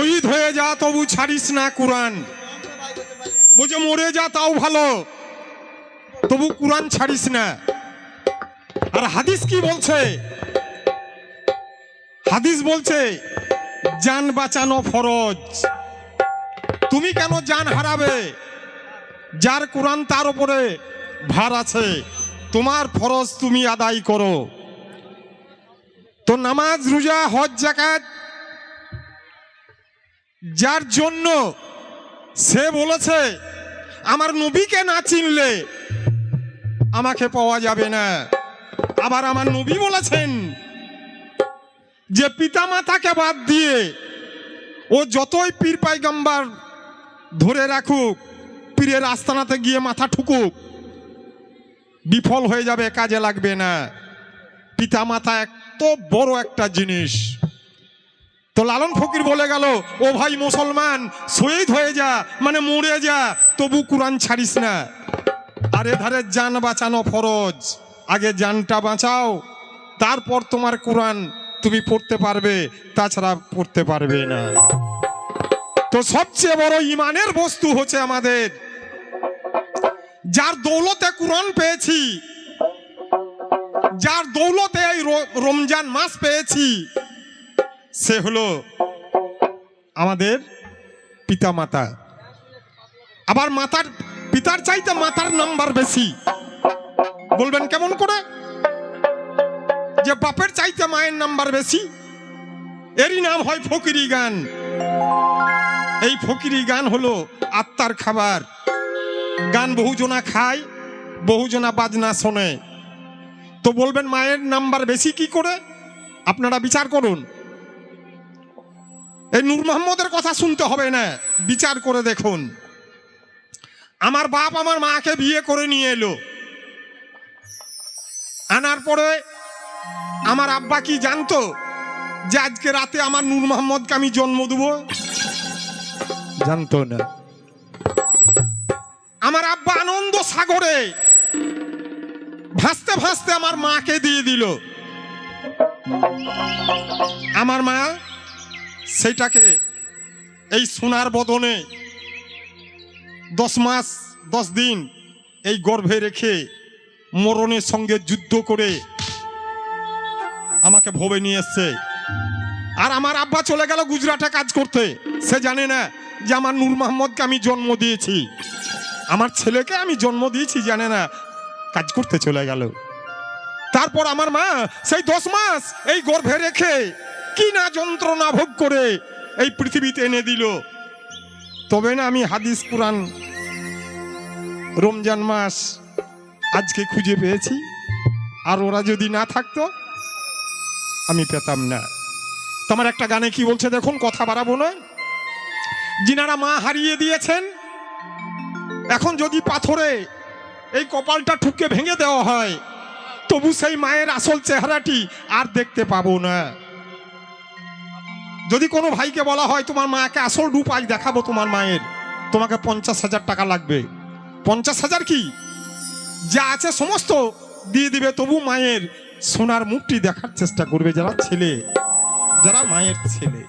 শহীদ হয়ে যা তবু ছাড়িস না কুরআন। বলছে মরে যা তাও ভালো, তবু কুরআন ছাড়িস না। আর হাদিস কি বলছে? হাদিস বলছে জান বাঁচানো ফরজ। তুমি কেন জান হারাবে? যার কুরআন তার উপরে ভার আছে, তোমার ফরজ তুমি আদায় করো। তো নামাজ, রোজা, হজ, যাকাত যার জন্য, সে বলেছে আমার নবীকে না চিনলে আমাকে পাওয়া যাবে না। আবার আমার নবী বলেছেন যে পিতা মাতাকে বাদ দিয়ে ও যতই পীর পাইগাম্বার ধরে রাখুক, পীরের আস্তানাতে গিয়ে মাথা ঠুকুক, বিফল হয়ে যাবে, কাজে লাগবে না। পিতা মাতা এত বড় একটা জিনিস। তো লালন ফকির বলে গেল, ও ভাই মুসলমান, শহীদ হয়ে যা মানে মরে যা, তবু কুরআন ছাড়িস না। আর এধারে জান বাঁচানো ফরজ। আগে জানটা বাঁচাও, তারপর তোমার কুরআন তুমি পড়তে পারবে, তাছাড়া পড়তে পারবে না। তো সবচেয়ে বড় ইমানের বস্তু হচ্ছে আমাদের, যার দৌলতে কুরআন পেয়েছি, যার দৌলতে এই রমজান মাস পেয়েছি, সে হলো আমাদের পিতা মাতা। আবার মাতার, পিতার চাইতে মাতার নাম্বার বেশি। বলবেন কেমন করে যে বাপের চাইতে মায়ের নাম্বার বেশি? এরই নাম হয় ফকিরি গান। এই ফকিরি গান হলো আত্মার খাবার। গান বহুজনা খায়, বহুজনা বাজনা শোনে। তো বলবেন মায়ের নাম্বার বেশি কি করে? আপনারা বিচার করুন। এই নূর মোহাম্মদের কথা শুনতে হবে না, বিচার করে দেখুন। আমার বাপ আমার মাকে বিয়ে করে নিয়ে এলো, আনার পরে আমার আব্বা কি জানতো যে আজকে রাতে আমার নূর মোহাম্মদকে আমি জন্ম দেব? জানতো না। আমার আব্বা আনন্দ সাগরে ভাসতে ভাসতে আমার মাকে দিয়ে দিল। আমার মা সেইটাকে এই সোনার বদনে 10 মাস 10 দিন এই গর্ভে রেখে মরণের সঙ্গে যুদ্ধ করে আমাকে ভবে নিয়ে এসছে। আর আমার আব্বা চলে গেল গুজরাটে কাজ করতে। সে জানে না যে আমার নূর মোহাম্মদকে আমি জন্ম দিয়েছি, আমার ছেলেকে আমি জন্ম দিয়েছি, জানে না, কাজ করতে চলে গেল। তারপর আমার মা সেই 10 মাস এই গর্ভে রেখে কি না যন্ত্রণা ভোগ করে এই পৃথিবীতে এনে দিল। তবে না আমি হাদিস কুরআন রমজান মাস আজকে খুঁজে পেয়েছি। আর ওরা যদি না থাকতো আমি পেতাম না। তোমার একটা গানে কি বলছে দেখুন, কথা বাড়াবো না। যিনারা মা হারিয়ে দিয়েছেন, এখন যদি পাথরে এই কপালটা ঠুকে ভেঙে দেওয়া হয়, তবু সেই মায়ের আসল চেহারাটি আর দেখতে পাবো না। যদি কোনো ভাইকে বলা হয় তোমার মাকে আসল রূপ আজ দেখাবো তোমার মায়ের, তোমাকে 50,000 টাকা লাগবে। 50,000 কি যা আছে সমস্ত দিয়ে দিবে, তবু মায়ের সোনার মুখটি দেখার চেষ্টা করবে যারা ছেলে, যারা মায়ের ছেলে।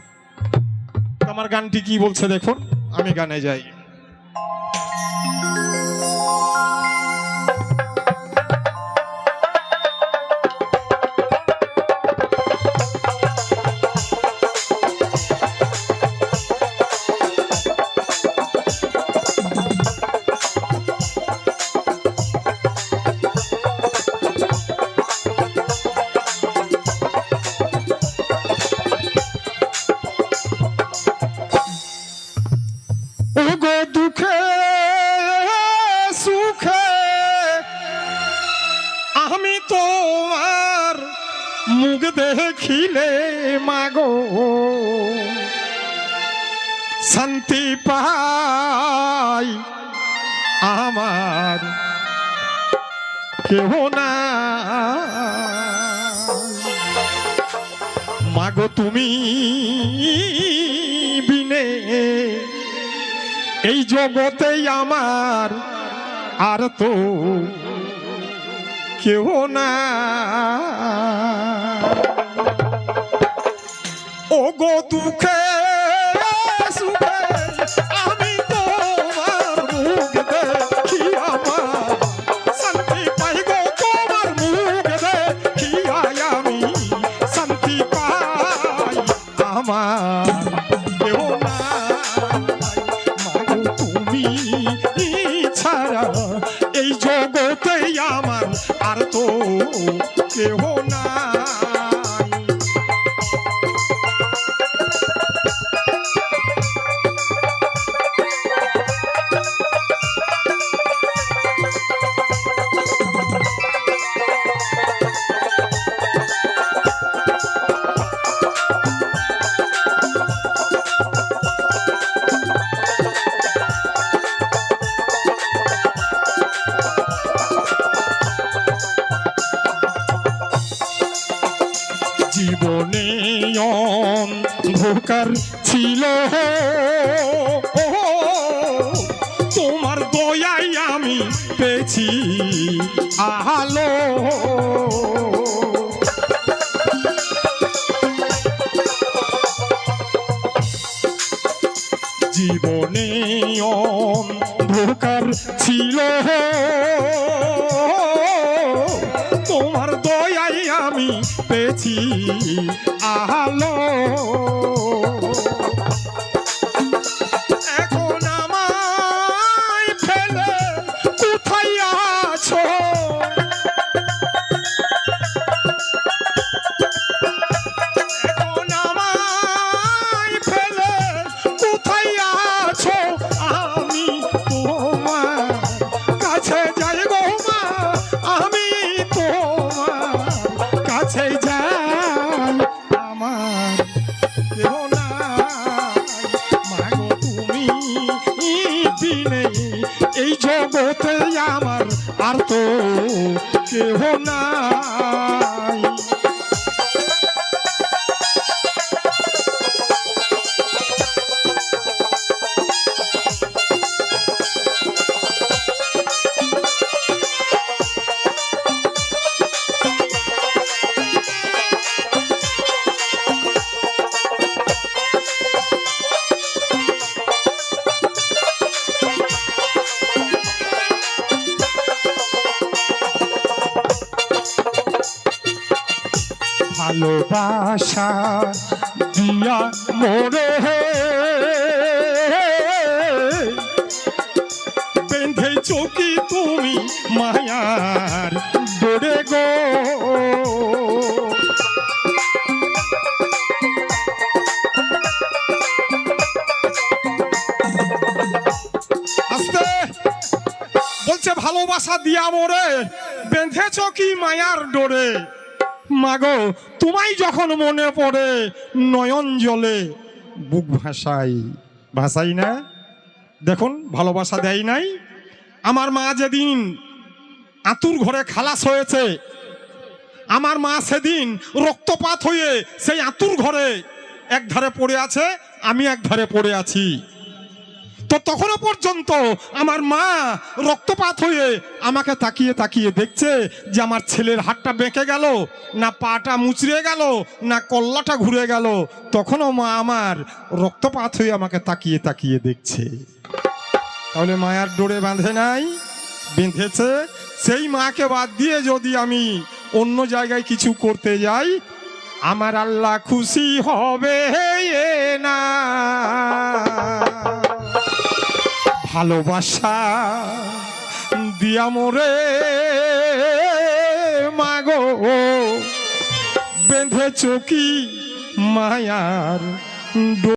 আমার গানটি কি বলছে দেখুন, আমি গানে যাই। দুঃখে সুখে আমি তোমার মুখ দেখিলে মাগো শান্তি পাই, আমার কেহ না। মাগো তুমি বিনে এই জগতেই আমার আর তো কেউ না। ও গো দুঃখে কেহ নাই, মাগো তুমি ছাড়া এই জগতে আমার আর তো কেহ নাই। জীবনে অন্ধকার ছিল, তোমার দয়ায় আমি পেয়েছি আলো। জীবনে অন্ধকার ছিল, তোমার দয়ায় আমি পেয়েছি আলো। এখন আমায় ফেলে কোথায় আছো, এখন আমায় ফেলে কোথায় আছো, আমি তোমার কাছে যাই গো মা, আমি তোমার কাছে যাই, আমার কেহ নাই, মাগো তুমি বিনে এই জগতে আমার আর তো কেহ নাই। ভালোবাসা দিয়া মোরে বেঁধে চকি তুমি মায়ার ডোরে গো, আস্তে বলছে ভালোবাসা দিয়া মোরে বেঁধেছ কি মায়ার ডোরে, মাগো তোমায় যখন মনে পড়ে নয়ন জলে বুক ভাসাই ভাসাই না। দেখুন ভালোবাসা দেয় নাই। আমার মা যেদিন আতুর ঘরে খালাস হয়েছে, আমার মা সেদিন রক্তপাত হয়ে সেই আতুর ঘরে এক ধারে পড়ে আছে, আমি এক ধারে পড়ে আছি। তো তখনও পর্যন্ত আমার মা রক্তপাত হয়ে আমাকে তাকিয়ে তাকিয়ে দেখছে যে আমার ছেলের হাতটা বেঁকে গেল, না পাটা মুচড়ে গেল, না কল্লাটা ঘুরে গেল। তখনও মা আমার রক্তপাত হয়ে আমাকে তাকিয়ে তাকিয়ে দেখছে। তাহলে মায়ার ডোরে বাঁধে নাই, বেঁধেছে। সেই মাকে বাদ দিয়ে যদি আমি অন্য জায়গায় কিছু করতে যাই, আমার আল্লাহ খুশি হবে না। ভালোবাসা দিয়া মোরে মাগো বেঁধেছ কি মায়ার